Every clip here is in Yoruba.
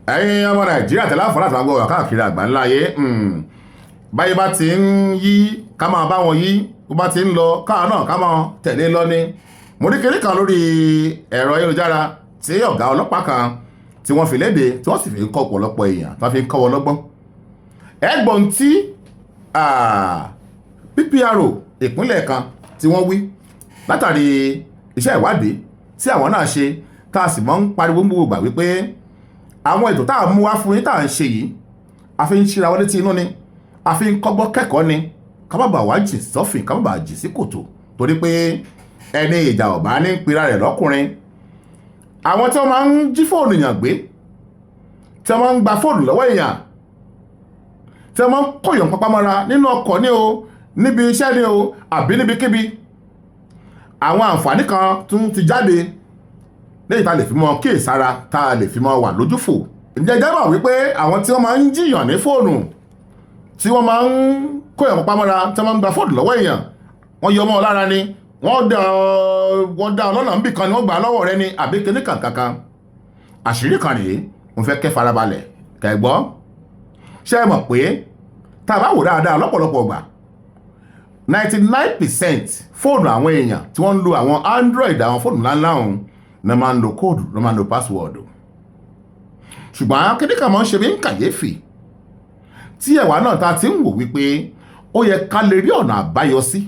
ẹ̀yin ọmọ Nàìjíríà tẹ̀lé àǹfààní àti àgbọ̀ káàkiri àgbáńlá ayé báyìí bá ti ń yí ká máa bá wọn yí bó bá ti ń lọ káà náà ká máa tẹ̀lé lọ ní. mo rí kéré kan lórí ẹ̀rọ ayélujára tí ọ̀gá ọlọ́pàá kan tí wọ́n fi léde tí wọ́n sì fi ń kọ́ ọ̀pọ̀lọpọ̀ èèyàn tí wọ́n fi ń kọ́ wọn lọ́gbọ́n. ẹ̀gbọ́n tí PPRO ìpínlẹ̀ kan tí wọ́n wí látàrí iṣẹ́ ìwádìí tí àwọn náà ṣe tá a sì mọ́ ń pariwo gbogbo gbà wípé àwọn ètò tá a mú wá fún yín tá a ń ṣe yìí a fi ń ṣíra wọlé tí inú ni a fi ń kọ́gbọ́n kẹ́kọ̀ọ́ ni ká má bàa wá jì sọ́fìn ká má bàa jì sí kòtò torí pé ẹni ìjà ọ̀bá ní pera rẹ̀ lọ́kùnrin. àwọn tí wọ́n máa ń jí fóònù èèyàn gbé tí wọ́n máa ń gba fóònù lọ́wọ́ èèyàn tí wọ́n máa ń kóyàn pápámọ́ra nínú ọkọ̀ ní o níbi iṣẹ́ ní o àbí níbikíbi àwọn àǹfààní kan tún ti jáde lẹ́yìn tá a lè fi mọ́ kíyèsára tá a lè fi mọ́ wà lójúfò. ǹjẹ́ jẹ́ mọ̀ wípé àwọn tí wọ́n máa ń jiyàn ní fóònù tí wọ́n máa ń kó èèyàn pamọ́ra tí wọ́n máa ń gba fóònù lọ́wọ́ èèyàn wọ́n yọ ọmọ lára ni wọ́n dá ọlọ́nà níbì kan ni wọ́n gbà lọ́wọ́ rẹ ni àbí kíní kankan. àṣírí kan rèé mo fẹ́ kẹ́ farabalẹ̀ kẹ́ gbọ́. ṣé ẹ mọ̀ pé tá a bá wò dáadáa lọ́pọ̀lọpọ̀ gbà 99% fóònù àwọn èèyàn tí wọ́n ń lo àwọn Android àwọn fóònù ńláńlá ọ̀hún ní máa ń lo kóòdù ní máa ń lo pásíwọ̀dù. ṣùgbọ́n kíní kan máa ń ṣe bí ń kàyéfì tí ẹ̀wà náà ta ti ń wò wípé ó yẹ ká lè rí ọ̀nà àbáyọ sí.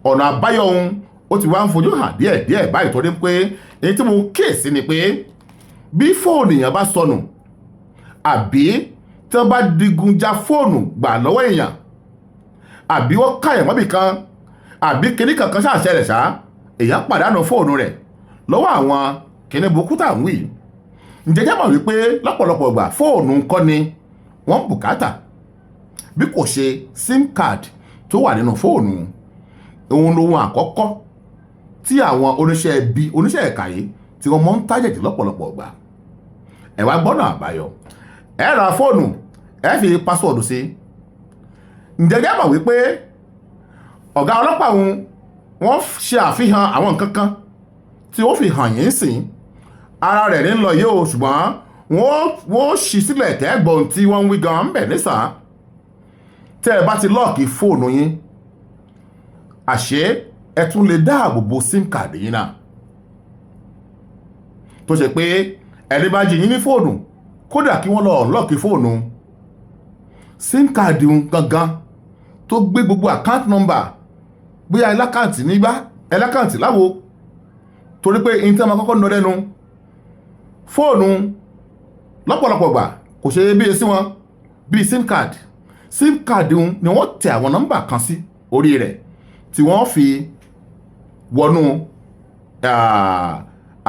ọ̀nà àbáyọ ohun ó ti wá ń fojú hàn díẹ̀díẹ̀ báyìí torí pé èyí tí mo kíyèsí ni pé bí fóònù èèyàn bá sọnù àbí tí wọ́n bá digun ja fóònù gbà lọ́wọ́ èèyàn àbí wọ́n káyàn mọ́bì kan àbí kíní kankan ṣàṣẹlẹ̀ ṣá èèyàn pàdánù fóònù rẹ̀ lọ́wọ́ àwọn kíní burúkú tá à ń wí. ǹjẹ́ jẹ́ mọ̀ wípé lọ́pọ̀lọpọ̀ ìgbà fóònù kọ́ ni wọ́n bùkátà bí kò ṣe sim card tó wà nínú fóònù. òun lohun àkọ́kọ́ tí àwọn oníṣẹ́ ibi oníṣẹ́ ẹ̀ka yìí tí wọ́n mọ́ ń tájẹ̀tì lọ́pọ̀lọpọ̀ ìgbà. ẹ wá gbọ́nà àbáyọ ẹ ra fóònù ẹ fi pásíwọ̀dù sí. ǹjẹ́ jẹ́ mọ̀ wípé ọ̀gá ọlọ́pàá wọ́n ṣe àfihàn àwọn nǹkan kan tí ó fi hàn yín sìn ara rẹ̀ ní lọ yóò ṣùgbọ́n wọ́n ṣì sílẹ̀ tẹ́gbọ̀n tí wọ́n ń wí gan ń bẹ̀ nísàn. tẹ́ ẹ bá ti lọ́ọ̀kì fóònù yín àṣé ẹ tún lè dáàbò bo sim card yín náà tó ṣe pé ẹni bá jí yín ní fóònù kódà kí wọ́n lọ lọ́ọ̀kì fóònù sim card gangan tó gbé gbogbo account number bóyá ẹlákàǹtì nígbà ẹlákàǹtì láwo torí pé ní tí a máa kọ́kọ́ nọ lẹ́nu fóònù lọ́pọ̀lọpọ̀ gbà kò ṣe bí sí wọn bí sim card ni wọ́n tẹ àwọn nọ́mbà kan sí orí rẹ̀ tí wọ́n fi wọnú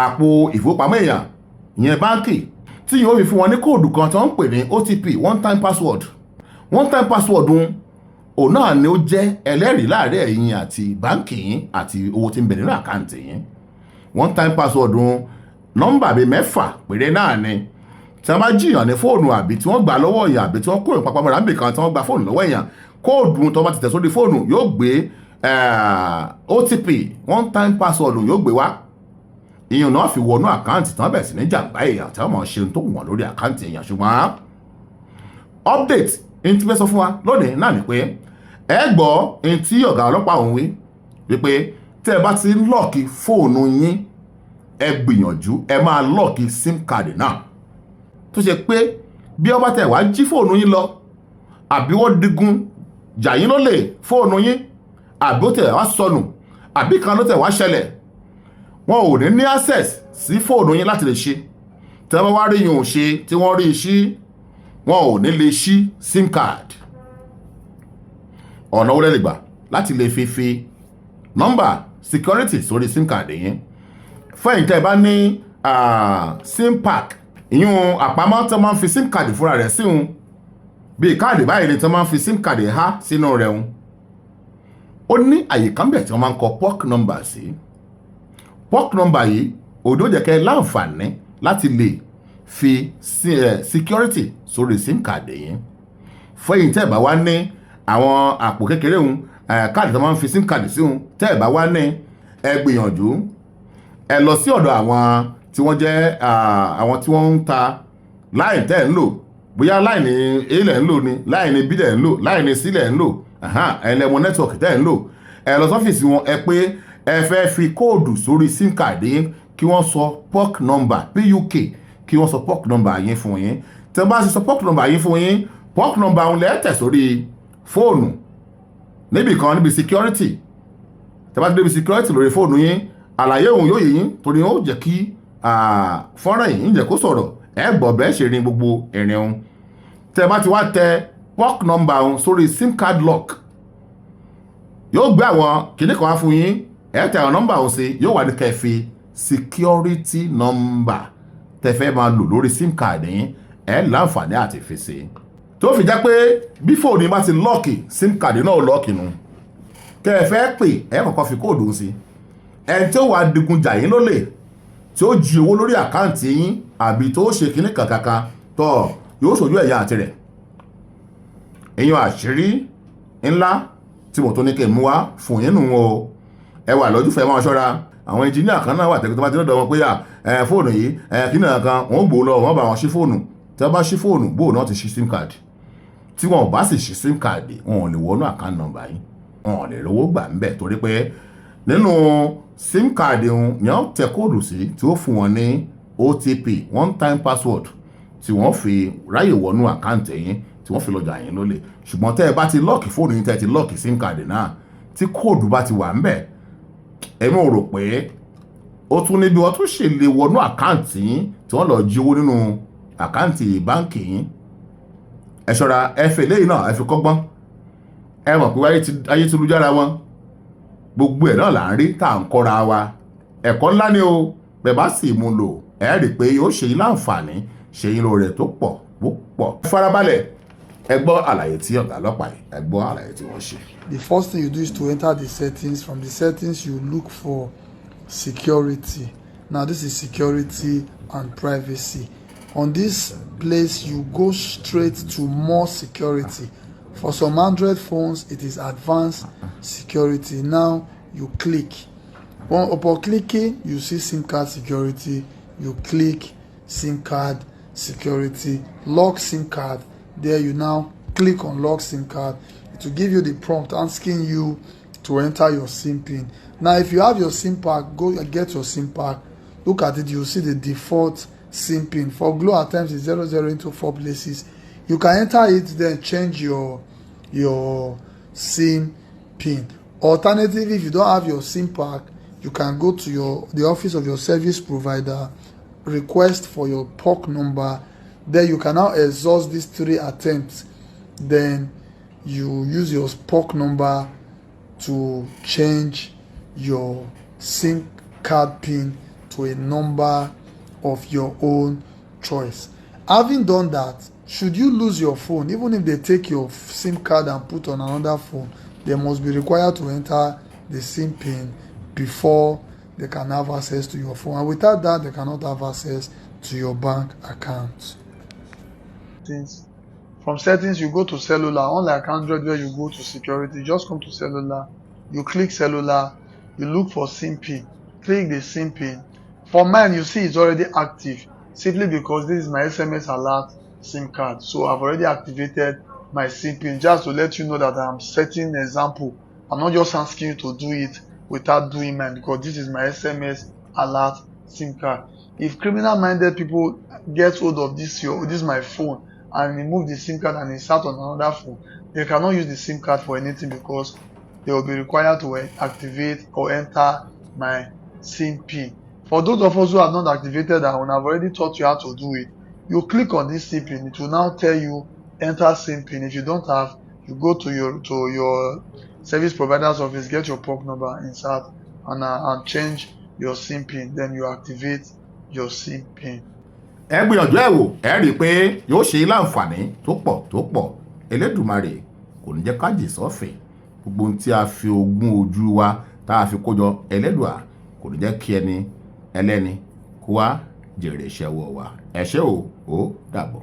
àpò ìfowópamọ́ èèyàn ìyẹn báńkì tí yóò fi fún wọn ní kóòdù kan tí wọ́n ń pè ní OTP one time password òun náà ni ó jẹ́ ẹlẹ́rìí láàrin ẹ̀yin àti báńkì yín àti owó tí ń bẹ nínú àkáǹtì yín. one time password nọ́mbà bíi 6 péré náà ni tí wọ́n bá jiyàn ní fóònù àbí tí wọ́n gbà lọ́wọ́ èèyàn àbí tí wọ́n kó ìpapọ̀ mọ́ra níbì kan tí wọ́n gba fóònù lọ́wọ́ èèyàn kóòdù tó bá ti tẹ̀ sórí fóònù yóò gbé OTP one time password yóò gbé wá. ìyẹn náà fi wọnú àkáǹtì tí wọ́n bẹ̀rẹ̀ sí ní jàǹbá èèyàn tí wọ́n mọ̀ ṣe tó wọ̀n lórí àkáǹtì èèyàn. ṣùgbọ́n update ní ti fẹ́ sọ fún wa lónìí náà ni pé ẹ gbọ́ ní tí ọ̀gá ọlọ́pàá òun wí wípé tẹ́ ẹ bá ti ń lọ́ọ̀kì fóònù yín ẹ gbìyànjú ẹ máa lọ́ọ̀kì sim card náà tó ṣe pé bí ọba tẹ̀ wá jí fóònù yín lọ àbí wọ́n digun jà yín lólè fóònù yín àbí ó tẹ̀ wá sọnù àbí kan ló tẹ̀ wá ṣẹlẹ̀ wọn ò ní access sí fóònù yín láti lè ṣe tí wọ́n wá rí yín ò ṣe tí wọ́n rí sí wọn ò ní lè ṣí sim card. ọ̀nà wọlé lè gbà láti lè fi nọ́mbà security sórí sim card yín fẹ́yìn tẹ́ ẹ bá ní sim pack ìyún àpamọ́ tó máa ń fi sim card fúnra rẹ̀ sí un bíi káàdì báyìí ni tó máa ń fi sim card há sínú rẹ̀ un ó ní àyíká ńbẹ̀ tí wọ́n máa ń kọ POC number sí POC number yìí òdo jẹ́ kẹ́ láǹfààní láti lè fi security sórí sim card yín fẹ́yìn tẹ́ ẹ bá wá ní àwọn àpò kékeré un káàdì tó máa ń fi sim card sí un tẹ́ ẹ bá wá ní ẹ gbìyànjú ẹ lọ sí ọ̀dọ̀ àwọn tí wọ́n jẹ́ àwọn tí wọ́n ń ta line tẹ́ ń lò bóyá line A lẹ̀ ń lò ni line B lẹ̀ ń lò line C lẹ̀ ń lò ẹlẹ́mọ network tẹ́ ń lò ẹ lọ sọ́fíìsì wọn ẹ pé ẹ fẹ́ fi kóòdù sórí sim card yín kí wọ́n sọ PUK number PUK kí wọ́n sọ PUK number yín fún yín tẹ́ bá sì sọ PUK number yín fún yín PUK number òun lẹ́tẹ̀ sórí fóònù níbi kan níbi security tẹ́ bá ti débi security lórí fóònù yín àlàyé òun yóò yé yín torí ó jẹ́ kí fọ́nrán yìí ń jẹ́ kó sọ̀rọ̀ ẹ gbọ́ bẹ́ẹ̀ ṣe rin gbogbo ìrìn òun tẹ́ bá ti wá tẹ PUK number òun sórí sim card lock yóò gbé àwọn kìnnì kan wá fún yín ẹ tẹ àwọn nọ́mbà òun sí yóò wà ní kẹfì security number tẹ́ fẹ́ máa lò lórí sim card yín ẹ láǹfààní àti fi sí tó fi jẹ́ pé bí fóònù bá ti lọ́ọ̀kì sim card náà lọ́ọ̀kì nù kẹ́ ẹ fẹ́ pè ẹ kọ́kọ́ fi kóòdù sí ẹni tí ó wà digun jà yín lólè tí ó jí owó lórí àkáǹtì yín àbí tó ṣe kíní kankan tó yóò ṣojú ẹ̀yà àti rẹ̀ èèyàn àṣírí ńlá tí mo tó ní kí n mú wá fún yín nù o ẹ wà lójú fẹ́ máa ṣọ́ra àwọn ẹnjìníà kan náà wà tẹ́kọ̀ tó bá ti lọ́dọ̀ wọn pé fóònù yìí kíní kan wọ́n gbòó lọ wọ́n bá wọn ṣí fóònù tí wọ́n bá ṣí fóònù bóò náà ti ṣí sim card tí wọn ò bá sì ṣí sim card wọn ò lè wọnú àkáǹtì nọ́mbà yín wọn ò lè rówó gbà ń bẹ̀ torí pé nínú sim card òun ni wọ́n tẹ kóòdù sí tí ó fún wọn ní OTP one time password tí wọ́n fi ráyè wọnú àkáǹtì yín tí wọ́n fi lọ́jà yín lólè ṣùgbọ́n tẹ́ ẹ bá ti lọ́ọ̀kì fóònù yín tẹ́ ẹ ti lọ́ọ̀kì sim card náà tí kóòdù bá ti wà ń bẹ̀ èmi ò rò pé ó tún níbi wọ́n tún ṣe lè wọnú àkáǹtì yín tí wọ́n lọ jí owó nínú àkáǹtì báǹkì yín ẹ ṣọ́ra ẹ fẹ́ lẹ́yìn náà ẹ fi kọ́gbọ́n ẹ mọ̀ pé ayé ti lújára wọn gbogbo ẹ̀ náà là ń rí tá à ń kọ́ra wa ẹ̀kọ́ ńlá ni o bẹ́ẹ̀ bá sì mú lò ẹ rí i pé ó ṣe yín láǹfààní ṣe yín lóore tó pọ̀ púpọ̀. Farabalẹ̀ ẹ gbọ́ àlàyé tí ọ̀gá ọlọ́pàá yìí ẹ gbọ́ àlàyé tí wọ́n ṣe. The first thing you do is to enter the settings. From the settings you look for security. Now this is security and privacy. On this place you go straight to more security. For some Android phones it is advanced security. Now you click. Upon clicking you see SIM card security. You click SIM card security, lock SIM card. There you now click on lock SIM card. It will give you the prompt asking you to enter your SIM pin. Now if you have your SIM pack, go get your SIM pack, look at it, you see the default SIM pin. For Glo at times it's 00 into 4 places. You can enter it, then change your SIM pin. Alternatively, if you don't have your SIM pack, you can go to the office of your service provider, request for your PUK number. Then you can now exhaust these 3 attempts. Then you use your PUK number to change your SIM card pin to a number of your own choice. Having done that, should you lose your phone, even if they take your SIM card and put on another phone, they must be required to enter the SIM pin before they can have access to your phone. And without that, they cannot have access to your bank account. From settings, you go to cellular. Unlike Android where you go to security, just come to cellular. You click cellular. You look for SIM pin. Click the SIM pin. For mine, you see it's already active. Simply because this is my SMS alert SIM card. So I've already activated my SIM pin just to let you know that I'm setting an example. I'm not just asking you to do it without doing mine, because this is my SMS alert SIM card. If criminal-minded people get hold of this my phone and remove the SIM card and insert on another phone, they cannot use the SIM card for anything because they will be required to activate or enter my SIM pin. For those of us who have not activated that one, I've already taught you how to do it. You click on this SIM pin, it will now tell you enter SIM pin. If you don't have, you go to your service provider's office, get your PUK number, insert, and change your SIM pin. Then you activate your SIM pin. Ẹ gbìyànjú ẹ wò, ẹ rí i pé yóò ṣe láǹfààní tó pọ̀. Elédùmarè kò ní jẹ́ ká jì sọ́fìn. Gbogbo ohun tí a fi ogún ojú wa tá a fi kójọ Ẹlẹ́dùà kò ní jẹ́ kí ẹni ẹlẹ́ni kó wá jèrè iṣẹ́ ọwọ́ wa. Ẹ ṣé o, ó dàbọ̀.